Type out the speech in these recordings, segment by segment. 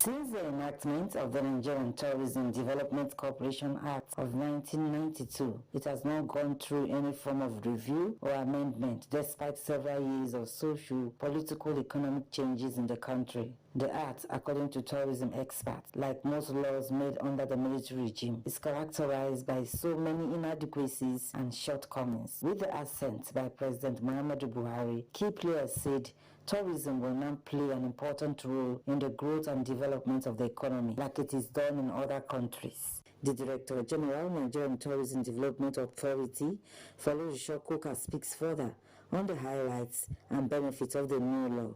Since the enactment of the Nigerian Tourism Development Corporation Act of 1992, it has not gone through any form of review or amendment despite several years of social, political, economic changes in the country. The Act, according to tourism experts, like most laws made under the military regime, is characterized by so many inadequacies and shortcomings. With the assent by President Muhammadu Buhari, key players said tourism will now play an important role in the growth and development of the economy, like it is done in other countries. The Director General, Nigerian Tourism Development Authority, Folorunso Koka, speaks further on the highlights and benefits of the new law.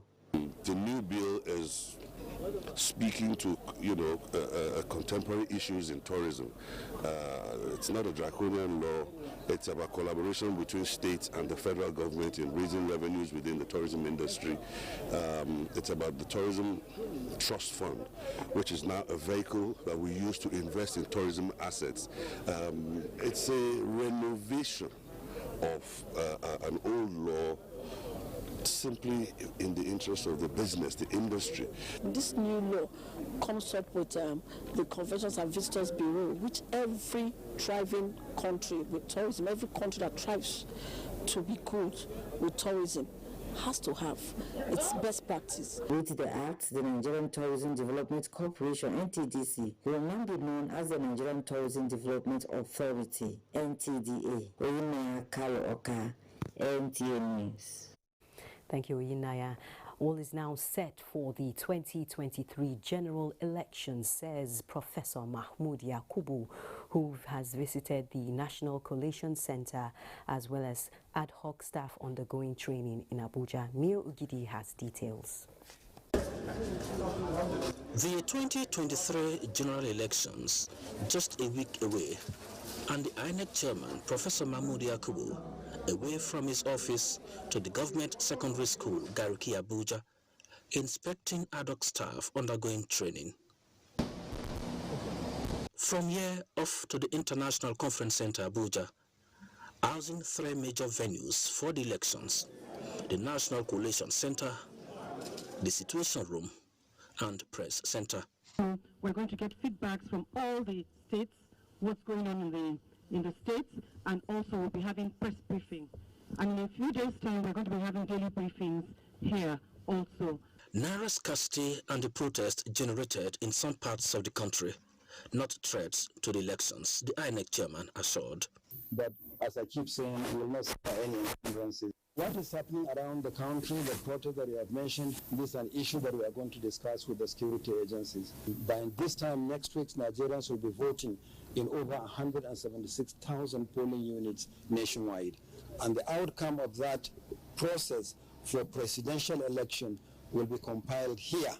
The new bill is speaking to, contemporary issues in tourism. It's not a draconian law. It's about collaboration between states and the federal government in raising revenues within the tourism industry. It's about the Tourism Trust Fund, which is now a vehicle that we use to invest in tourism assets. It's a renovation of an old law, simply in the interest of the business, the industry. This new law comes up with the Conventions and Visitors Bureau, which every thriving country with tourism, every country that thrives to be good with tourism, has to have its best practice. With the Act, the Nigerian Tourism Development Corporation, NTDC, will now be known as the Nigerian Tourism Development Authority, NTDA. Oyinaya Kalo Oka, NTA News. Thank you, Oyinaya. All is now set for the 2023 general elections, says Professor Mahmoud Yakubu, who has visited the National Collation Center as well as ad hoc staff undergoing training in Abuja. Mio Ugidi has details. The 2023 general elections, just a week away, and the INEC chairman, Professor Mahmoud Yakubu, away from his office to the government secondary school, Gariki, Abuja, inspecting ad hoc staff undergoing training. From here off to the International Conference Center, Abuja, housing three major venues for the elections: the National Collation Center, the Situation Room, and Press Center. We're going to get feedbacks from all the states, what's going on in the states, and also we'll be having press briefing. And in a few days' time, we're going to be having daily briefings here also. Naira scarcity and the protest generated in some parts of the country, not threats to the elections, the INEC chairman assured. But as I keep saying, we will not suffer any hindrances. What is happening around the country, the protest that you have mentioned, this is an issue that we are going to discuss with the security agencies. By this time next week, Nigerians will be voting in over 176,000 polling units nationwide. And the outcome of that process for presidential election will be compiled here,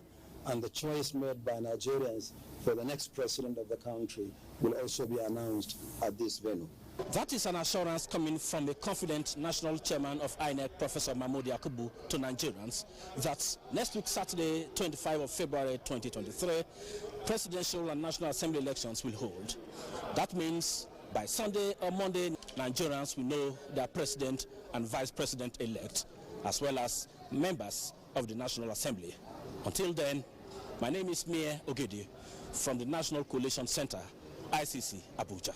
and the choice made by Nigerians for the next president of the country will also be announced at this venue. That is an assurance coming from the confident national chairman of INEC, Professor Mahmoud Yakubu, to Nigerians that next week, Saturday, 25 of February 2023, presidential and National Assembly elections will hold. That means by Sunday or Monday, Nigerians will know their president and vice president-elect, as well as members of the National Assembly. Until then, my name is Mie Ogedi from the National Collation Center, ICC, Abuja.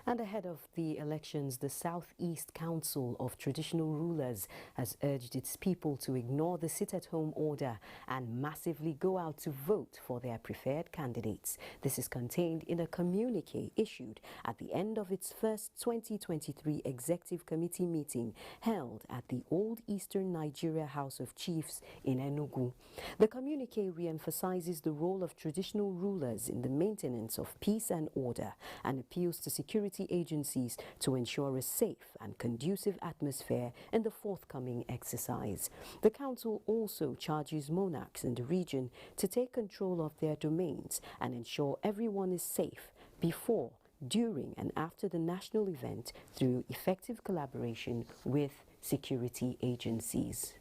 And ahead of the elections, the Southeast Council of Traditional Rulers has urged its people to ignore the sit-at-home order and massively go out to vote for their preferred candidates. This is contained in a communique issued at the end of its first 2023 Executive Committee meeting held at the Old Eastern Nigeria House of Chiefs in Enugu. The communique re-emphasizes the role of traditional rulers in the maintenance of peace and order and appeals to security agencies to ensure a safe and conducive atmosphere in the forthcoming exercise. The council also charges monarchs in the region to take control of their domains and ensure everyone is safe before, during and after the national event through effective collaboration with security agencies.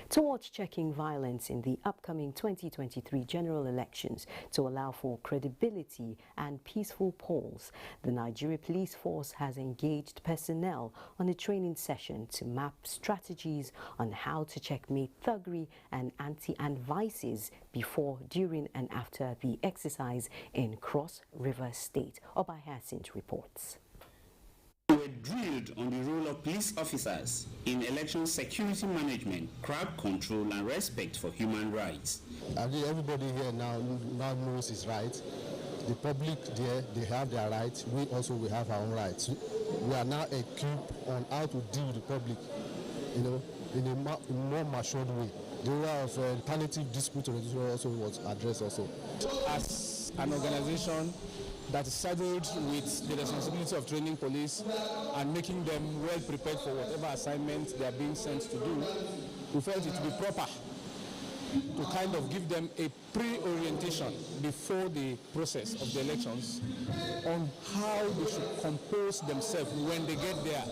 towards checking violence in the upcoming 2023 general elections to allow for credibility and peaceful polls. The Nigeria Police Force has engaged personnel on a training session to map strategies on how to checkmate thuggery and anti-and vices before, during and after the exercise in Cross River State. Oba Hyacinth reports. We were drilled on the role of police officers in election security management, crowd control and respect for human rights. I think everybody here now knows his rights. The public there, they have their rights. We also we have our own rights. We are now equipped on how to deal with the public, in a more matured way. The area of alternative dispute resolution also was addressed also. As an organization that is saddled with the responsibility of training police and making them well prepared for whatever assignment they are being sent to do, we felt it would be proper to kind of give them a pre-orientation before the process of the elections on how they should compose themselves when they get there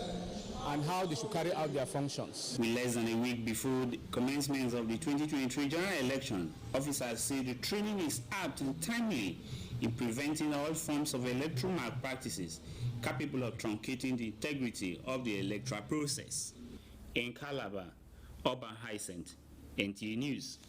and how they should carry out their functions. With less than a week before the commencement of the 2023 general election, officers say the training is apt and timely in preventing all forms of electoral malpractices capable of truncating the integrity of the electoral process. In Calabar, Oba Hyacinth, NTA News.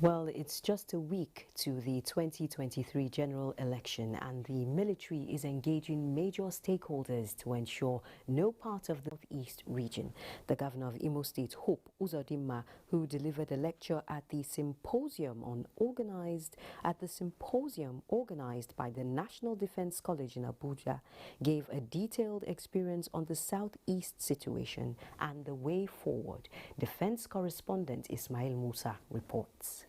Well, it's just a week to the 2023 general election, and the military is engaging major stakeholders to ensure no part of the Northeast region. The governor of Imo State, Hope Uzodimma, who delivered a lecture at the symposium organized by the National Defense College in Abuja, gave a detailed experience on the Southeast situation and the way forward. Defense correspondent Ismail Musa reports.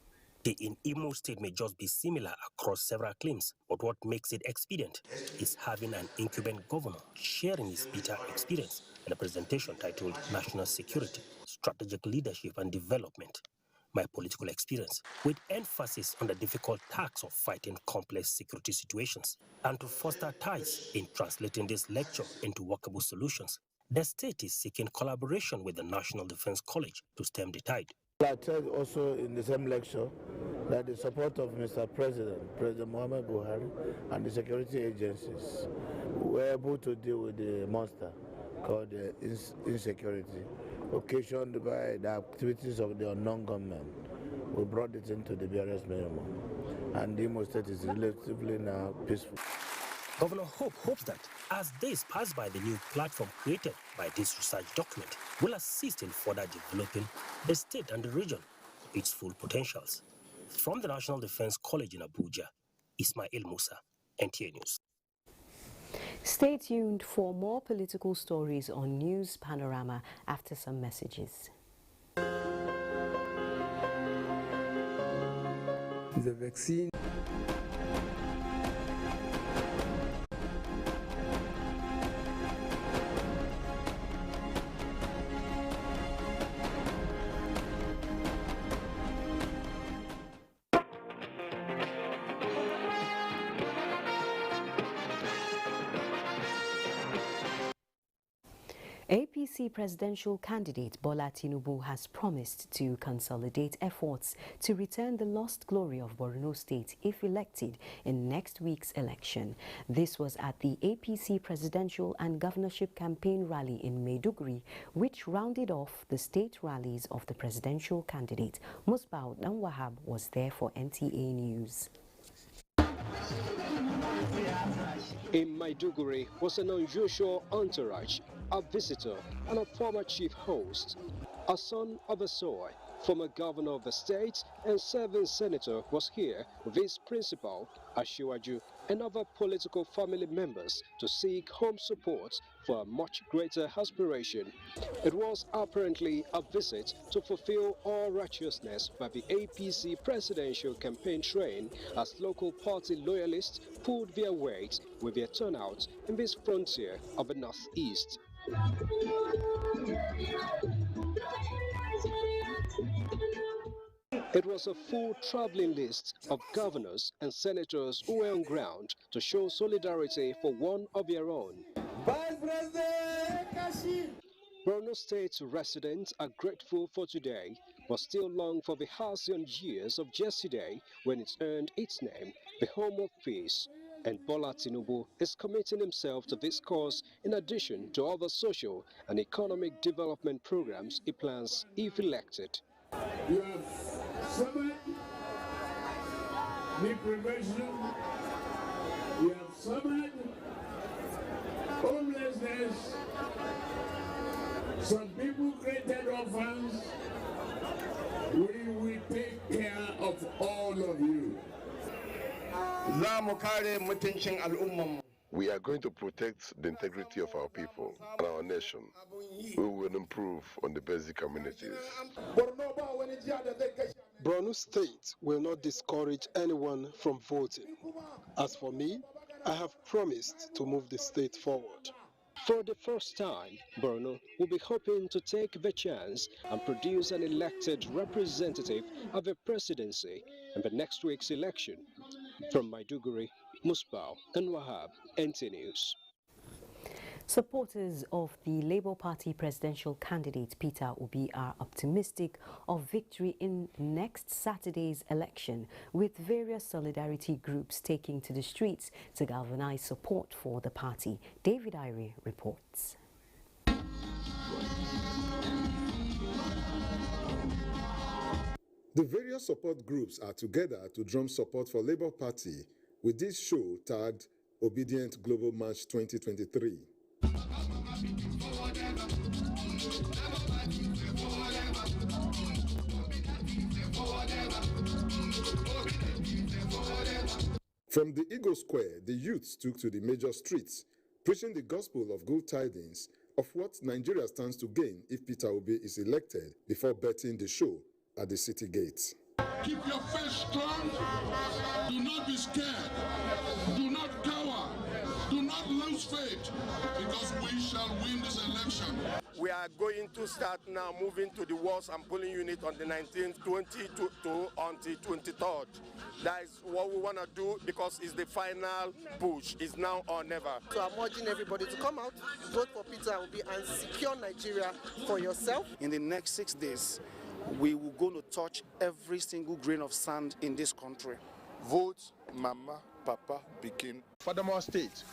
In Imo State may just be similar across several claims, but what makes it expedient is having an incumbent governor sharing his bitter experience in a presentation titled National Security, Strategic Leadership and Development, My Political Experience, with emphasis on the difficult task of fighting complex security situations and to foster ties in translating this lecture into workable solutions. The state is seeking collaboration with the National Defense College to stem the tide. I said also in the same lecture that the support of Mr. President Muhammad Buhari, and the security agencies were able to deal with the monster called insecurity, occasioned by the activities of the unknown gunmen. We brought it into the barest minimum, and the Imo State is relatively now peaceful. Governor Hope hopes that as days pass by, the new platform created by this research document will assist in further developing the state and the region to its full potentials. From the National Defense College in Abuja, Ismail Musa, NTA News. Stay tuned for more political stories on News Panorama after some messages. The vaccine. APC presidential candidate Bola Tinubu has promised to consolidate efforts to return the lost glory of Borno State if elected in next week's election. This was at the APC presidential and governorship campaign rally in Maiduguri, which rounded off the state rallies of the presidential candidate. Musbao Danwahab was there for NTA News. In Maiduguri was an unusual entourage, a visitor and a former chief host. A son of the soil, former governor of the state and serving senator was here with his principal, Ashiwaju, and other political family members to seek home support for a much greater aspiration. It was apparently a visit to fulfill all righteousness by the APC presidential campaign train as local party loyalists pulled their weight with their turnout in this frontier of the Northeast. It was a full traveling list of governors and senators who were on ground to show solidarity for one of their own. Vice President Kashi. Borno State residents are grateful for today, but still long for the halcyon years of yesterday when it earned its name, the home of peace. And Bola Tinubu is committing himself to this cause in addition to other social and economic development programs he plans if elected. You have suffered the prevention, you have suffered homelessness, some people created orphans. We will take care of all of you. We are going to protect the integrity of our people and our nation. We will improve on the basic amenities. Borno State will not discourage anyone from voting. As for me, I have promised to move the state forward. For the first time, Borno will be hoping to take the chance and produce an elected representative of the presidency in the next week's election. From Maiduguri, Musbau and Wahab, NTA News. Supporters of the Labour Party presidential candidate Peter Obi are optimistic of victory in next Saturday's election, with various solidarity groups taking to the streets to galvanize support for the party. David Irie reports. The various support groups are together to drum support for Labour Party with this show tagged Obedient Global March 2023. From the Eagle Square, the youths took to the major streets, preaching the gospel of good tidings of what Nigeria stands to gain if Peter Obi is elected before betting the show at the city gates. Keep your faith strong. Do not be scared. Do not cower. Do not lose faith, because we shall win this election. We are going to start now moving to the wards and polling unit on the 19th, 22 until 23rd. That is what we want to do, because it's the final push. It's now or never. So I'm urging everybody to come out, vote for Peter Obi and secure Nigeria for yourself. In the next 6 days, we will go to touch every single grain of sand in this country. Vote Mama, Papa, Pikin. Furthermore, state